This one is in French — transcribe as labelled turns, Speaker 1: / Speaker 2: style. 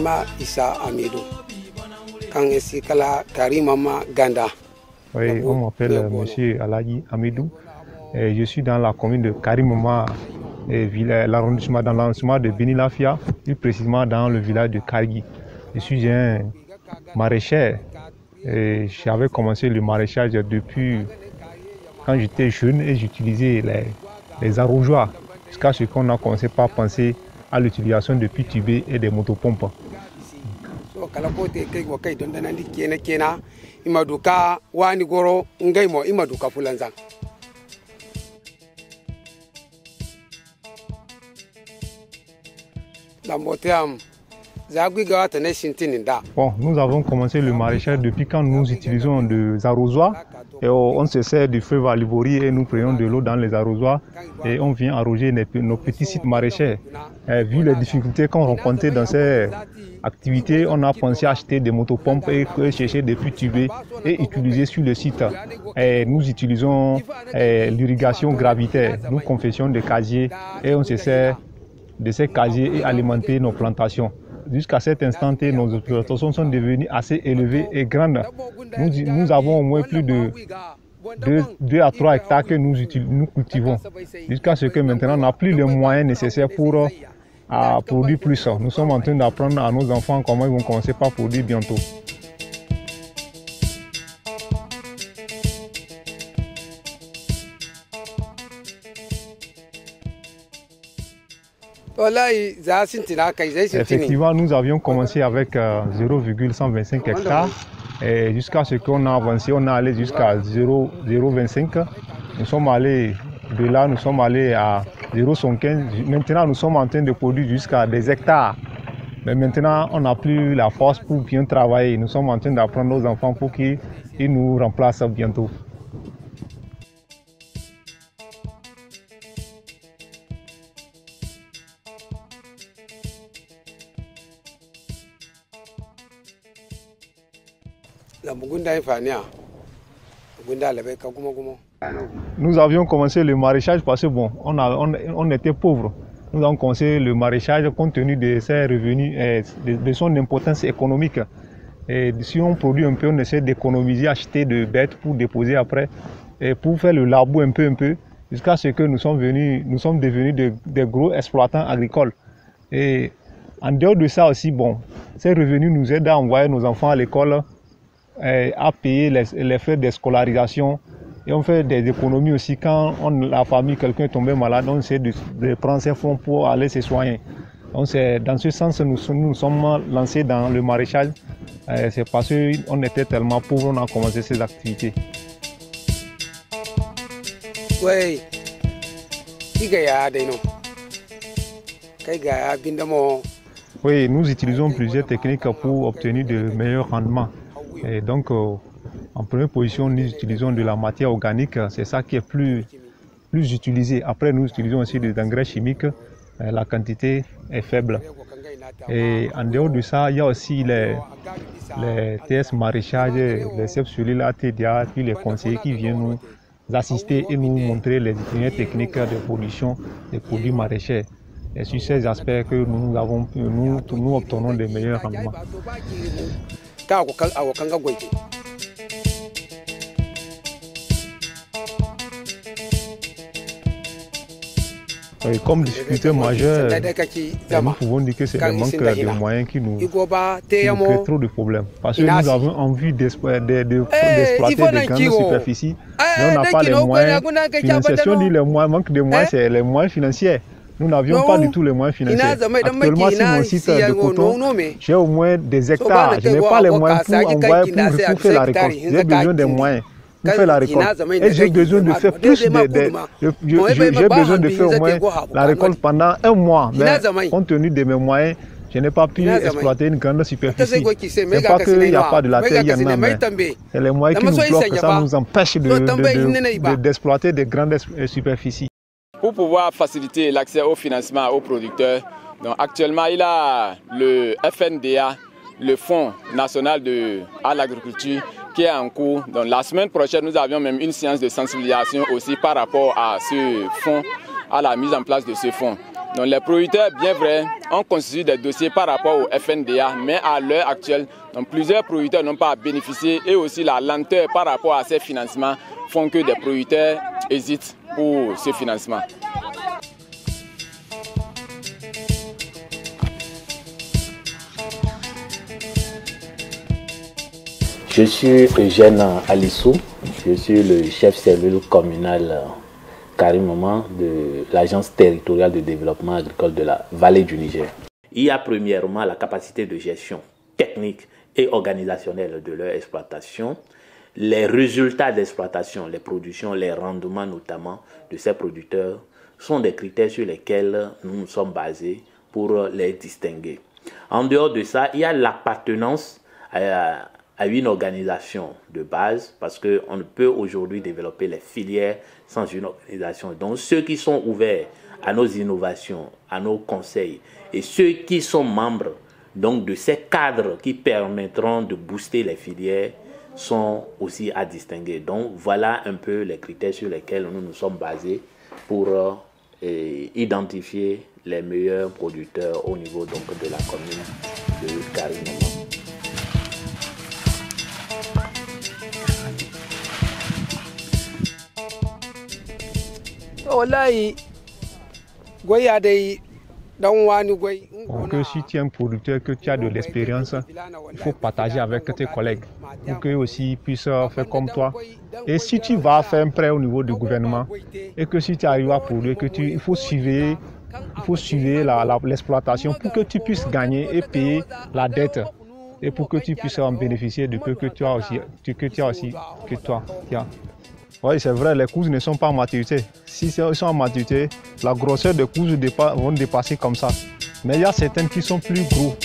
Speaker 1: Ima Issa Amidou. Quand est-ce que la Karimama Ganda?
Speaker 2: Oui, on m'appelle Monsieur Aladji Amidou. Et je suis dans la commune de Karimama, l'arrondissement de Beni Lafia, plus précisément dans le village de Kargui. Je suis un maraîcher. J'avais commencé le maraîchage depuis quand j'étais jeune et j'utilisais les arrosoirs jusqu'à ce qu'on a commencé par penser à l'utilisation de puits tubés et des motopompes. Bon, nous avons commencé le maraîchage depuis quand nous utilisons des arrosoirs et on se sert du feu Valibori et nous prenons de l'eau dans les arrosoirs et on vient arroser nos petits sites maraîchers. Vu les difficultés qu'on rencontrait dans ces activités, on a pensé à acheter des motopompes et chercher des puits tubés et utiliser sur le site. Nous utilisons l'irrigation gravitaire, nous confectionnons des casiers et on se sert de ces casiers et alimenter nos plantations. Jusqu'à cet instant, nos exploitations sont devenues assez élevées et grandes. Nous avons au moins plus de 2 à 3 hectares que nous cultivons. Jusqu'à ce que maintenant, on n'a plus les moyens nécessaires pour produire plus. Nous sommes en train d'apprendre à nos enfants comment ils vont commencer par produire bientôt. Effectivement, nous avions commencé avec 0,125 hectares et jusqu'à ce qu'on a avancé, on est allé jusqu'à 0,25. Nous sommes allés de là, nous sommes allés à 0,15. Maintenant, nous sommes en train de produire jusqu'à des hectares. Mais maintenant, on n'a plus la force pour bien travailler. Nous sommes en train d'apprendre nos enfants pour qu'ils nous remplacent bientôt. Nous avions commencé le maraîchage parce que bon, on était pauvres. Nous avons commencé le maraîchage compte tenu de ses revenus et de son importance économique. Et si on produit un peu, on essaie d'économiser, acheter des bêtes pour déposer après et pour faire le labour un peu, jusqu'à ce que nous sommes devenus des gros exploitants agricoles. Et en dehors de ça aussi, bon, ces revenus nous aident à envoyer nos enfants à l'école, à payer les frais de scolarisation et on fait des économies aussi quand la famille, quelqu'un est tombé malade, on essaie de prendre ses fonds pour aller se soigner. Donc dans ce sens, nous sommes lancés dans le maraîchage. C'est parce qu'on était tellement pauvres, on a commencé ces activités. Oui. Oui, nous utilisons plusieurs techniques pour obtenir de meilleurs rendements. Et donc, en première position, nous utilisons de la matière organique, c'est ça qui est plus utilisé. Après, nous utilisons aussi des engrais chimiques, la quantité est faible. Et en dehors de ça, il y a aussi les TS maraîchage, les chefs sur l'île TDA, puis les conseillers qui viennent nous assister et nous montrer les dernières techniques de production des produits maraîchers. Et sur ces aspects que nous obtenons des meilleurs rendements. Et comme difficulté majeure, nous pouvons dire que c'est le manque de moyens qui nous crée trop de problèmes. Parce que nous avons envie d'exploiter de grandes superficies, mais on n'a pas les moyens financiers. Si on dit manque de moyens, c'est les moyens financiers. Nous n'avions pas du tout les moyens financiers. Actuellement, si mon site de coton, j'ai au moins des hectares. Je n'ai pas les moyens pour faire la récolte. J'ai besoin des moyens pour faire la récolte. Et j'ai besoin de faire plus j'ai besoin de faire au moins la récolte pendant 1 mois. Mais compte tenu de mes moyens, je n'ai pas pu exploiter une grande superficie. Ce n'est pas qu'il n'y a pas de la terre, il y en a, mais c'est les moyens qui nous bloquent, ça nous empêche d'exploiter des grandes superficies.
Speaker 3: Pour pouvoir faciliter l'accès au financement aux producteurs, donc actuellement il y a le FNDA, le Fonds national à l'agriculture, qui est en cours. Donc la semaine prochaine, nous avions même une séance de sensibilisation aussi par rapport à ce fonds, à la mise en place de ce fonds. Donc les producteurs, bien vrai, ont constitué des dossiers par rapport au FNDA, mais à l'heure actuelle, donc plusieurs producteurs n'ont pas bénéficié et aussi la lenteur par rapport à ces financements font que des producteurs hésitent pour ce financement.
Speaker 4: Je suis Eugène Alissou, je suis le chef cellule communal carrément de l'Agence territoriale de développement agricole de la vallée du Niger. Il y a premièrement la capacité de gestion technique et organisationnelle de leur exploitation, les résultats d'exploitation, les productions, les rendements notamment de ces producteurs sont des critères sur lesquels nous nous sommes basés pour les distinguer. En dehors de ça, il y a l'appartenance à une organisation de base, parce qu'on ne peut aujourd'hui développer les filières sans une organisation. Donc ceux qui sont ouverts à nos innovations, à nos conseils, et ceux qui sont membres donc, de ces cadres qui permettront de booster les filières sont aussi à distinguer. Donc voilà un peu les critères sur lesquels nous nous sommes basés pour identifier les meilleurs producteurs au niveau donc, de la commune de Karimama.
Speaker 2: Donc, si tu es un producteur, que tu as de l'expérience, il faut partager avec tes collègues pour qu'eux aussi puissent faire comme toi. Et si tu vas faire un prêt au niveau du gouvernement et que si tu arrives à produire, il faut suivre l'exploitation pour que tu puisses gagner et payer la dette et pour que tu puisses en bénéficier de peu que tu as aussi. Oui, c'est vrai, les courses ne sont pas en maturité. Si elles sont en maturité, la grosseur des courses vont dépasser comme ça. Mais il y a certaines qui sont plus gros.